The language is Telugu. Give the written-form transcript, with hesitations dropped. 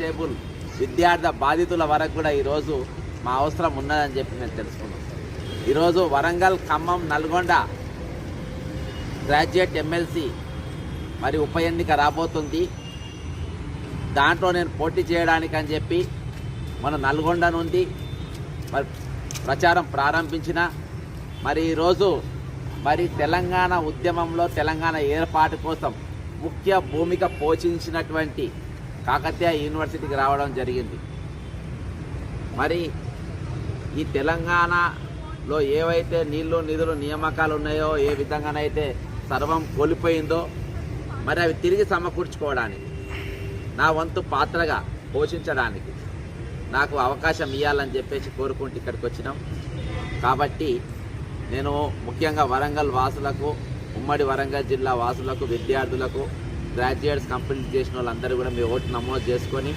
టేబుల్ విద్యార్థి బాధితుల వరకు కూడా ఈరోజు మా అవసరం ఉన్నదని చెప్పి మేము తెలుసుకున్నాం. ఈరోజు వరంగల్, ఖమ్మం, నల్గొండ గ్రాడ్యుయేట్ ఎమ్మెల్సీ మరి ఉప ఎన్నిక రాబోతుంది. దాంట్లో నేను పోటీ చేయడానికి అని చెప్పి మన నల్గొండ నుండి మరి ప్రచారం ప్రారంభించిన మరి ఈరోజు మరి తెలంగాణ ఉద్యమంలో తెలంగాణ ఏర్పాటు కోసం ముఖ్య భూమిక పోషించినటువంటి కాకతీయ యూనివర్సిటీకి రావడం జరిగింది. మరి ఈ తెలంగాణలో ఏవైతే నీళ్లు నిధులు నియామకాలు ఉన్నాయో, ఏ విధంగానైతే సర్వం కోల్పోయిందో మరి అవి తిరిగి సమకూర్చుకోవడానికి నా వంతు పాత్రగా పోషించడానికి నాకు అవకాశం ఇవ్వాలని చెప్పేసి కోరుకుంటూ ఇక్కడికి వచ్చినాం. కాబట్టి నేను ముఖ్యంగా వరంగల్ వాసులకు, ఉమ్మడి వరంగల్ జిల్లా వాసులకు, విద్యార్థులకు, గ్రాడ్యుయేట్స్ కంప్లీట్ చేసిన వాళ్ళందరూ కూడా మీ ఓటు నమోదు చేసుకొని